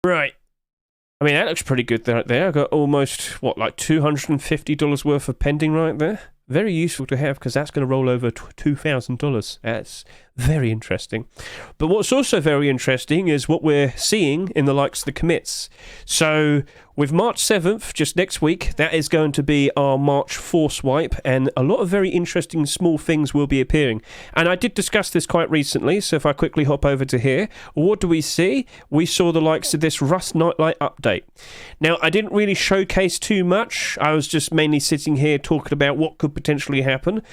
Right. I mean, that looks pretty good right there. I got almost, what, like $250 worth of pending right there. Very useful to have because that's going to roll over $2,000. That's very interesting. But what's also very interesting is what we're seeing in the likes of the commits. So with March 7th, just next week, that is going to be our March Forcewipe, and a lot of very interesting small things will be appearing. And I did discuss this quite recently, so if I quickly hop over to here, what do we see? We saw the likes of this Rust Nightlight update. Now, I didn't really showcase too much. I was just mainly sitting here talking about what could potentially happen.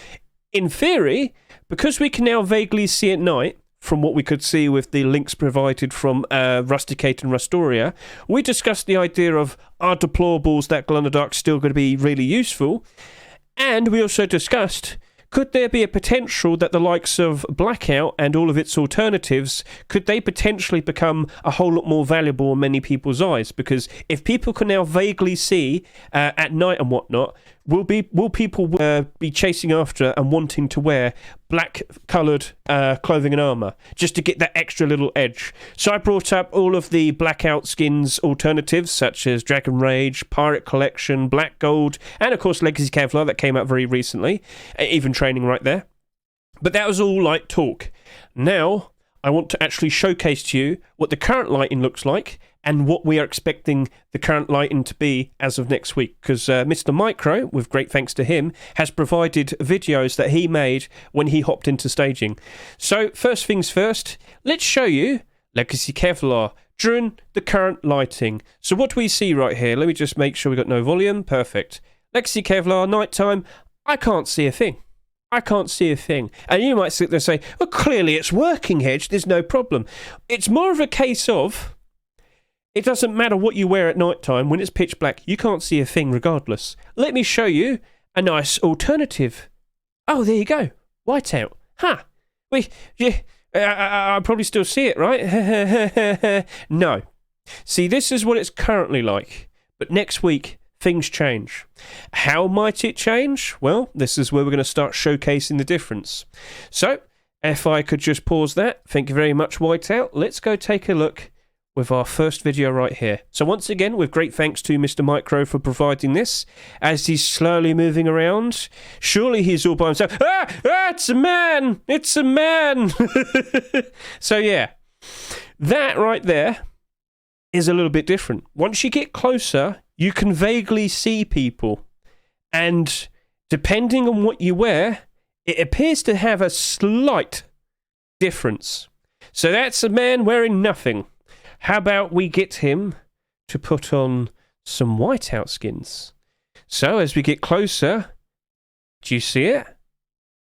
In theory, because we can now vaguely see at night, from what we could see with the links provided from Rusticate and Rustoria, we discussed the idea of, are deplorables that glow in the dark still going to be really useful? And we also discussed, could there be a potential that the likes of Blackout and all of its alternatives, could they potentially become a whole lot more valuable in many people's eyes? Because if people can now vaguely see at night and whatnot, will people be chasing after and wanting to wear black coloured clothing and armour just to get that extra little edge? So I brought up all of the Blackout skins alternatives such as Dragon Rage, Pirate Collection, Black Gold, and of course Legacy Kevlar that came out very recently, even training right there. But that was all like talk. Now I want to actually showcase to you what the current lighting looks like and what we are expecting the current lighting to be as of next week. Because Mr. MICRØ, with great thanks to him, has provided videos that he made when he hopped into staging. So first things first, let's show you Legacy Kevlar during the current lighting. So what do we see right here? Let me just make sure we got no volume. Perfect. Legacy Kevlar, nighttime. I can't see a thing. I can't see a thing. And you might sit there and say, well, clearly it's working, Hedge. There's no problem. It's more of a case of, it doesn't matter what you wear at night time. When it's pitch black, you can't see a thing regardless. Let me show you a nice alternative. Oh, there you go. Whiteout. Huh. I probably still see it, right? No. See, this is what it's currently like. But next week, things change. How might it change? Well, this is where we're going to start showcasing the difference. So, if I could just pause that. Thank you very much, Whiteout. Let's go take a look with our first video right here. So once again, with great thanks to Mr. MICRØ for providing this, as he's slowly moving around. Surely he's all by himself. It's a man! It's a man! So yeah, that right there is a little bit different. Once you get closer, you can vaguely see people. And depending on what you wear, it appears to have a slight difference. So that's a man wearing nothing. How about we get him to put on some whiteout skins? So as we get closer, do you see it?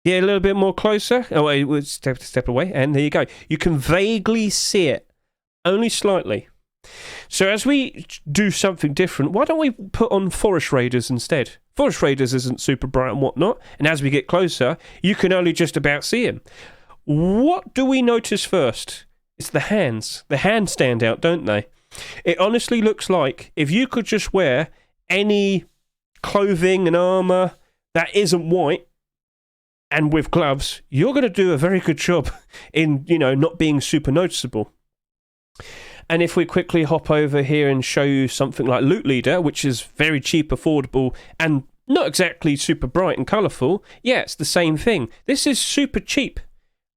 Yeah, a little bit more closer. Oh, wait, we'll step away, and there you go. You can vaguely see it, only slightly. So as we do something different, why don't we put on Forest Raiders instead? Forest Raiders isn't super bright and whatnot, and as we get closer, you can only just about see him. What do we notice first? It's the hands. The hands stand out, don't they? It honestly looks like if you could just wear any clothing and armour that isn't white and with gloves, you're going to do a very good job in, not being super noticeable. And if we quickly hop over here and show you something like Loot Leader, which is very cheap, affordable, and not exactly super bright and colourful, yeah, it's the same thing. This is super cheap.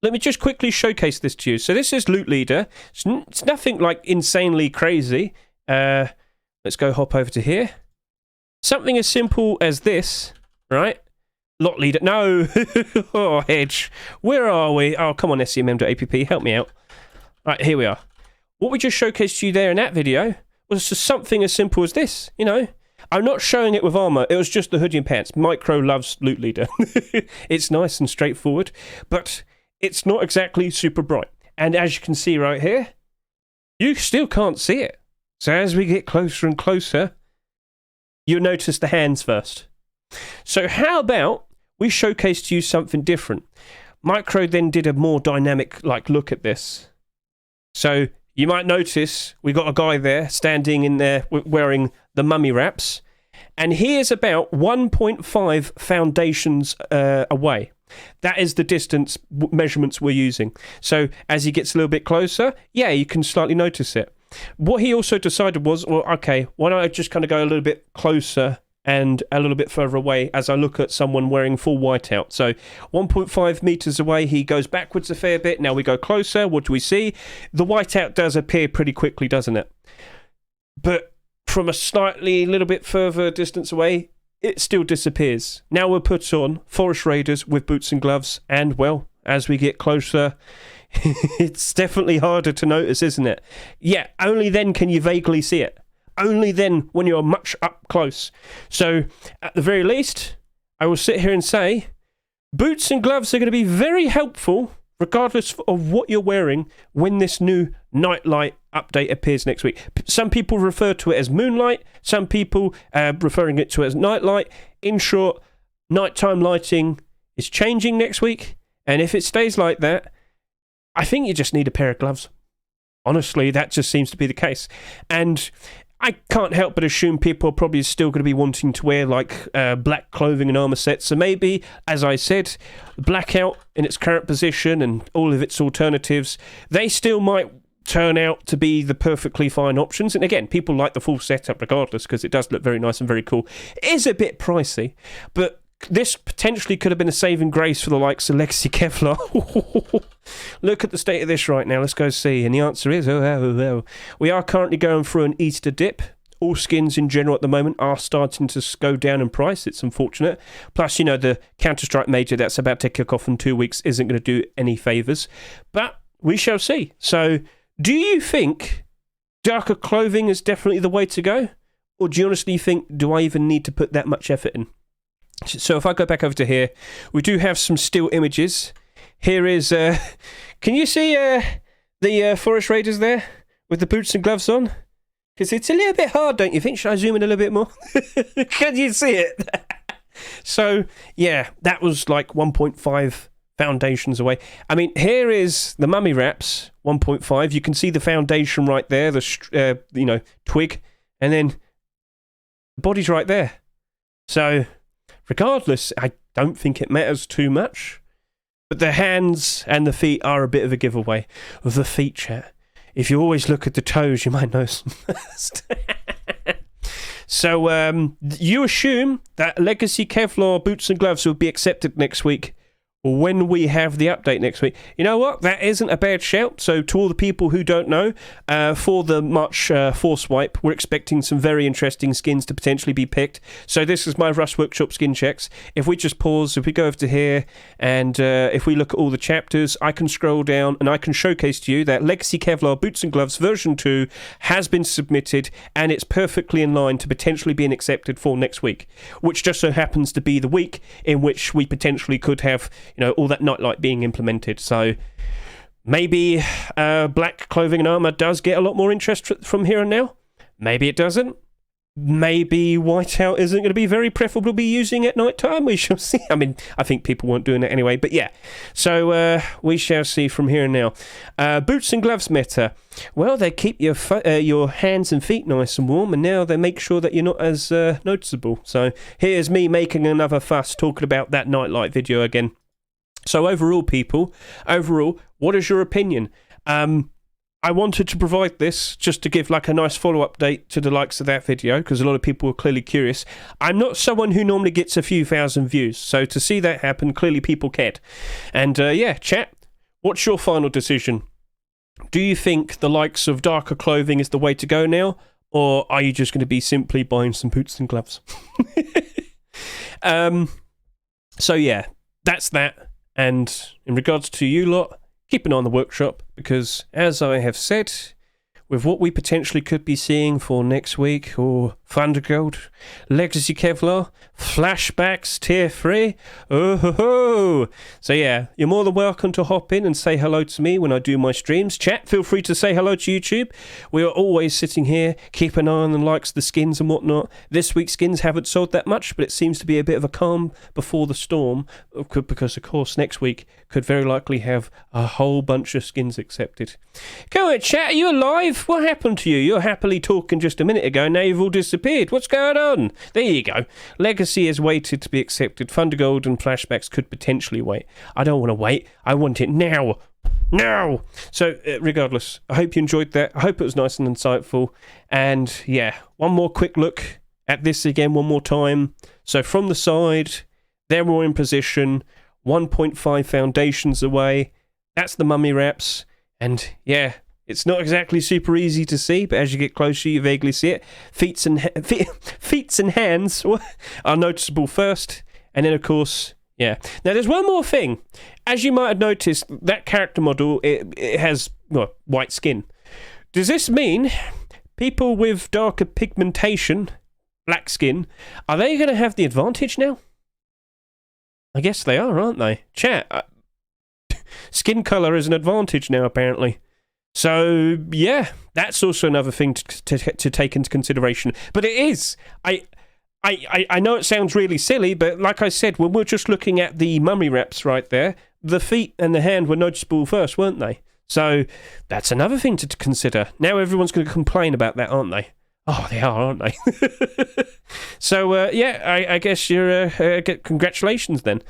Let me just quickly showcase this to you. So this is Loot Leader. It's nothing like insanely crazy. Let's go hop over to here. Something as simple as this, right? Lot Leader. No. Oh, Hedge. Where are we? Oh, come on, SCMM.app. Help me out. Right, here we are. What we just showcased to you there in that video was just something as simple as this, I'm not showing it with armor. It was just the hoodie and pants. MICRØ loves Loot Leader. It's nice and straightforward, but it's not exactly super bright. And as you can see right here, you still can't see it. So as we get closer and closer, you'll notice the hands first. So how about we showcase to you something different? MICRØ then did a more dynamic look at this. So you might notice we got a guy there standing in there wearing the mummy wraps. And he is about 1.5 foundations away. That is the distance measurements we're using. So as he gets a little bit closer, yeah, you can slightly notice it. what he also decided was, well, okay, why don't I just kind of go a little bit closer and a little bit further away as I look at someone wearing full whiteout. So 1.5 meters away, he goes backwards a fair bit. Now we go closer. What do we see? The whiteout does appear pretty quickly, doesn't it? But from a slightly little bit further distance away, it still disappears. Now we'll put on Forest Raiders with boots and gloves, and, well, as we get closer, it's definitely harder to notice, isn't it? Yeah, only then can you vaguely see it. Only then when you're much up close. So, at the very least, I will sit here and say, boots and gloves are going to be very helpful, regardless of what you're wearing, when this new Nightlight update appears next week. Some people refer to it as Moonlight, some people referring it to it as Nightlight. In short, nighttime lighting is changing next week, and if it stays like that, I think you just need a pair of gloves. Honestly, that just seems to be the case. And I can't help but assume people are probably still going to be wanting to wear like black clothing and armor sets. So maybe, as I said, blackout in its current position and all of its alternatives, they still might turn out to be the perfectly fine options. And again, people like the full setup regardless because it does look very nice and very cool. It is a bit pricey, but this potentially could have been a saving grace for the likes of Legacy Kevlar. Look at the state of this right now. Let's go see. And the answer is, we are currently going through an Easter dip. All skins in general at the moment are starting to go down in price. It's unfortunate. Plus, you know, the Counter-Strike Major that's about to kick off in 2 weeks isn't going to do any favours. But we shall see. So, do you think darker clothing is definitely the way to go? Or do you honestly think, do I even need to put that much effort in? So if I go back over to here, we do have some still images. Here is, can you see the Forest Raiders there with the boots and gloves on? Because it's a little bit hard, don't you think? Should I zoom in a little bit more? Can you see it? So, yeah, that was like 1.5 foundations away. I mean, here is the mummy wraps, 1.5. You can see the foundation right there, the, twig, and then the body's right there. So, regardless, I don't think it matters too much. But the hands and the feet are a bit of a giveaway. With the feet, chat, if you always look at the toes, you might know some first. So, you assume that Legacy Kevlar boots and gloves will be accepted next week when we have the update next week. You know what? That isn't a bad shout. So to all the people who don't know, for the March Forcewipe, we're expecting some very interesting skins to potentially be picked. So this is my Rust Workshop skin checks. If we just pause, if we go over to here, and if we look at all the chapters, I can scroll down and I can showcase to you that Legacy Kevlar Boots and Gloves version 2 has been submitted, and it's perfectly in line to potentially being accepted for next week, which just so happens to be the week in which we potentially could have, all that Nightlight being implemented. So maybe black clothing and armor does get a lot more interest from here and now. Maybe it doesn't. Maybe whiteout isn't going to be very preferable to be using at night time. We shall see. I mean, I think people weren't doing it anyway, but yeah. So we shall see from here and now. Boots and gloves meta. Well, they keep your hands and feet nice and warm, and now they make sure that you're not as noticeable. So here's me making another fuss talking about that Nightlight video again. So overall, people, what is your opinion? I wanted to provide this just to give like a nice follow-up update to the likes of that video, because a lot of people were clearly curious. I'm not someone who normally gets a few thousand views, so to see that happen, clearly people cared. And yeah, chat, what's your final decision? Do you think the likes of darker clothing is the way to go now, or are you just going to be simply buying some boots and gloves? So yeah, that's that. And in regards to you lot, keep an eye on the workshop, because as I have said, with what we potentially could be seeing for next week, or Thundergold, Legacy Kevlar, Flashbacks, Tier 3, oh ho ho! So yeah, you're more than welcome to hop in and say hello to me when I do my streams. Chat, feel free to say hello to YouTube. We are always sitting here, keep an eye on the likes, the skins and whatnot. This week's skins haven't sold that much, but it seems to be a bit of a calm before the storm, because of course next week could very likely have a whole bunch of skins accepted. Go ahead, chat, are you alive? Steve, what happened to you? You were happily talking just a minute ago, now you've all disappeared. What's going on? There you go. Legacy has waited to be accepted. Thunder Gold and flashbacks could potentially wait. I don't want to wait. I want it now. Now! So, regardless, I hope you enjoyed that. I hope it was nice and insightful. And, yeah, one more quick look at this again one more time. So, from the side, they're all in position. 1.5 foundations away. That's the mummy wraps. And, yeah, it's not exactly super easy to see, but as you get closer, you vaguely see it. Feet and hands are noticeable first. And then, of course... yeah. Now, there's one more thing. As you might have noticed, that character model, it has white skin. Does this mean people with darker pigmentation, black skin, are they going to have the advantage now? I guess they are, aren't they? Chat. Skin colour is an advantage now, apparently. So, yeah, that's also another thing to take into consideration. But it is. I know it sounds really silly, but like I said, when we're just looking at the mummy wraps right there, the feet and the hand were noticeable first, weren't they? So that's another thing to consider. Now everyone's going to complain about that, aren't they? Oh, they are, aren't they? So, yeah, I guess you're... congratulations then.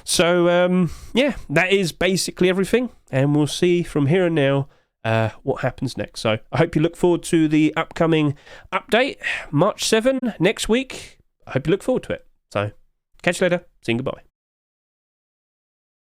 So, yeah, that is basically everything. And we'll see from here and now what happens next. So I hope you look forward to the upcoming update, March 7, next week. I hope you look forward to it. So, catch you later. See you, goodbye.